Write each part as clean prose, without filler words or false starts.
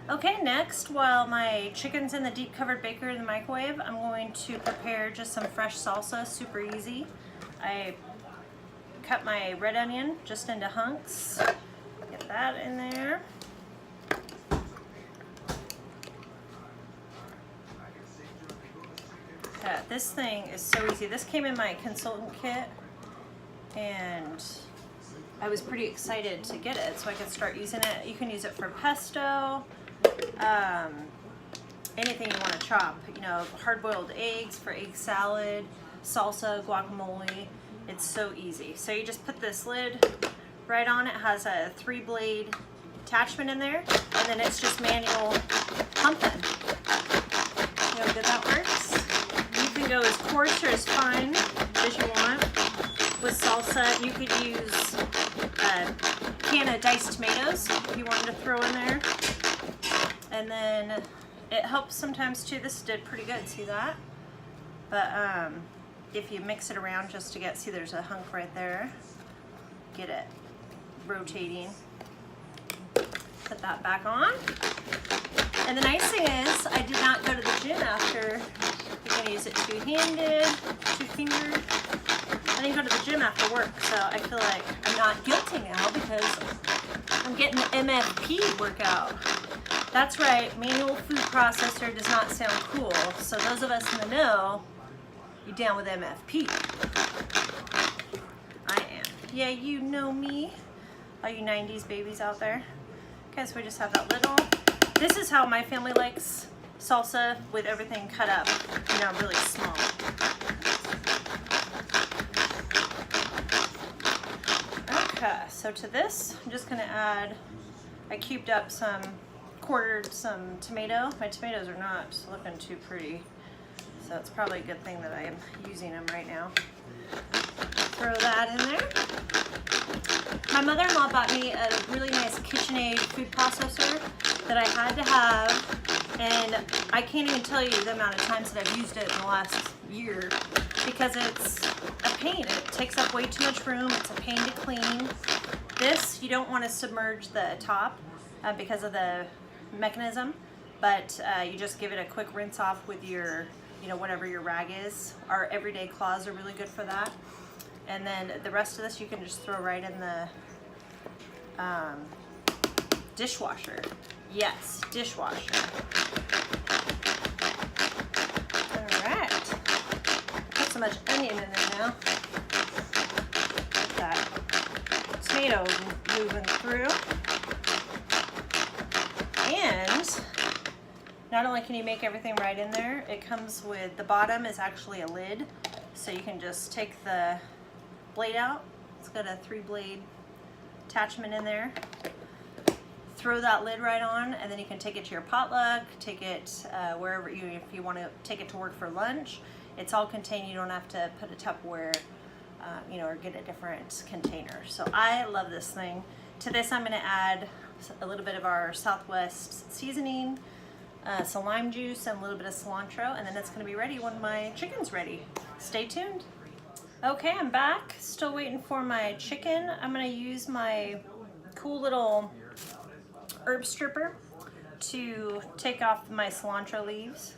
Okay, next, while my chicken's in the deep covered baker in the microwave, I'm going to prepare just some fresh salsa, super easy. I cut my red onion just into hunks. Get that in there. Yeah, this thing is so easy. This came in my consultant kit and I was pretty excited to get it so I could start using it. You can use it for pesto, anything you want to chop, you know, hard-boiled eggs for egg salad, salsa, guacamole. It's so easy. So you just put this lid right on. It has a 3-blade attachment in there, and then it's just manual pumping. You know how good that works? You can go as coarse or as fine as you want. With salsa, you could use a can of diced tomatoes if you wanted to throw in there. And then it helps sometimes too. This did pretty good, see that? But if you mix it around just to get, see there's a hunk right there, get it rotating. Put that back on. And the nice thing is, I did not go to the gym after. You can use it two-handed, two-fingered. I didn't go to the gym after work, so I feel like I'm not guilty now because I'm getting the MFP workout. That's right, manual food processor does not sound cool. So those of us in the know, you down with MFP? I am. Yeah, you know me. All you 90s babies out there. Okay, so we just have that little. This is how my family likes salsa, with everything cut up, you know, really small. Okay, so to this, I'm just gonna add, I cubed up quartered some tomato. My tomatoes are not looking too pretty, so it's probably a good thing that I am using them right now. Throw that in there. My mother-in-law bought me a really nice KitchenAid food processor that I had to have, and I can't even tell you the amount of times that I've used it in the last year because it's a pain. It takes up way too much room. It's a pain to clean. This, you don't want to submerge the top because of the mechanism, but you just give it a quick rinse off with your, you know, whatever your rag is. Our everyday cloths are really good for that. And then the rest of this you can just throw right in the dishwasher. Yes, dishwasher. All right. Put so much onion in there now. Get that tomato moving through. And not only can you make everything right in there, it comes with, the bottom is actually a lid, so you can just take the blade out. It's got a 3-blade attachment in there. Throw that lid right on, and then you can take it to your potluck, take it wherever if you want to take it to work for lunch. It's all contained. You don't have to put a Tupperware, you know, or get a different container. So I love this thing. To this, I'm going to add a little bit of our Southwest seasoning, some lime juice, and a little bit of cilantro, and then it's going to be ready when my chicken's ready. Stay tuned. Okay, I'm back. Still waiting for my chicken. I'm going to use my cool little herb stripper to take off my cilantro leaves.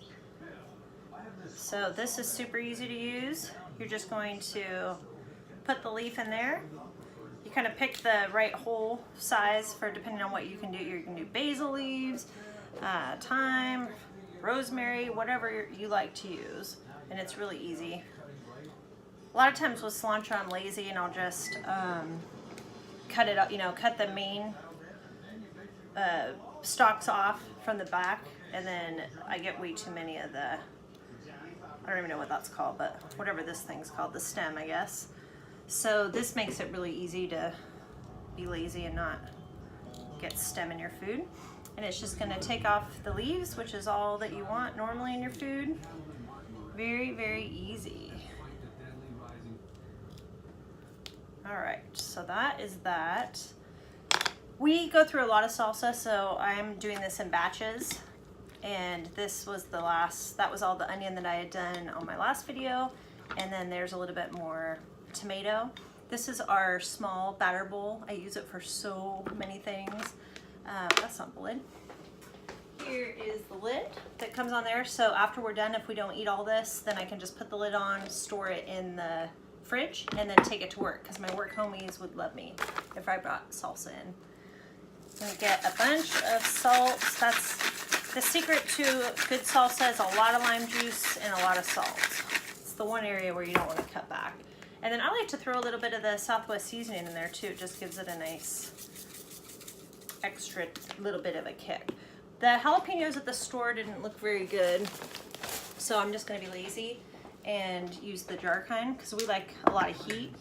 So this is super easy to use. You're just going to put the leaf in there. You kind of pick the right hole size for depending on what you can do. You can do basil leaves, thyme, rosemary, whatever you like to use, and it's really easy. A lot of times with cilantro I'm lazy and I'll just cut it up, you know, cut the main stalks off from the back, and then I get way too many of the, I don't even know what that's called, but whatever this thing's called, the stem, I guess. So this makes it really easy to be lazy and not get stem in your food. And it's just gonna take off the leaves, which is all that you want normally in your food. Very, very easy. All right, so that is that. We go through a lot of salsa, so I'm doing this in batches. And this was the last, that was all the onion that I had done on my last video. And then there's a little bit more tomato. This is our small batter bowl. I use it for so many things. That's not the lid. here is the lid that comes on there. So after we're done, if we don't eat all this, then I can just put the lid on, store it in the fridge, and then take it to work, because my work homies would love me if I brought salsa in. I'm gonna get a bunch of salt. That's the secret to good salsa, is a lot of lime juice and a lot of salt. It's the one area where you don't want to cut back. And then I like to throw a little bit of the Southwest seasoning in there too. It just gives it a nice extra little bit of a kick. The jalapenos at the store didn't look very good, so I'm just gonna be lazy and use the jar kind, because we like a lot of heat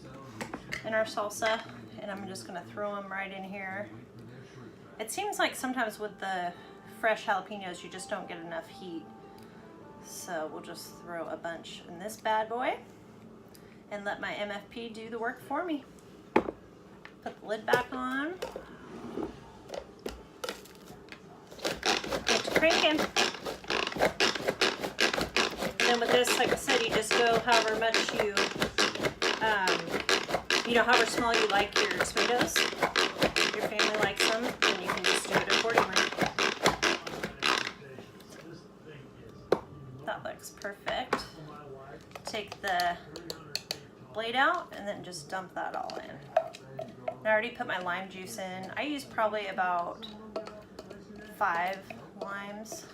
in our salsa, and I'm just gonna throw them right in here. It seems like sometimes with the fresh jalapenos you just don't get enough heat, so we'll just throw a bunch in this bad boy and let my MFP do the work for me. Put the lid back on. Get to cranking. And then with this, like I said, you just go however much you know, however small you like your tomatoes. If your family likes them, then you can just do it accordingly. That looks perfect. Take the blade out and then just dump that all in. And I already put my lime juice in. I use probably about 5 limes.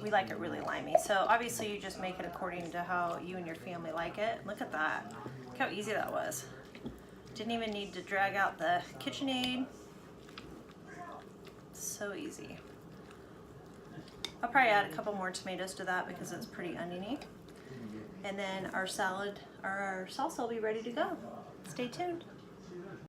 We like it really limey. So obviously you just make it according to how you and your family like it. Look at that. Look how easy that was. Didn't even need to drag out the KitchenAid. So easy. I'll probably add a couple more tomatoes to that because it's pretty oniony. And then our salsa will be ready to go. Stay tuned.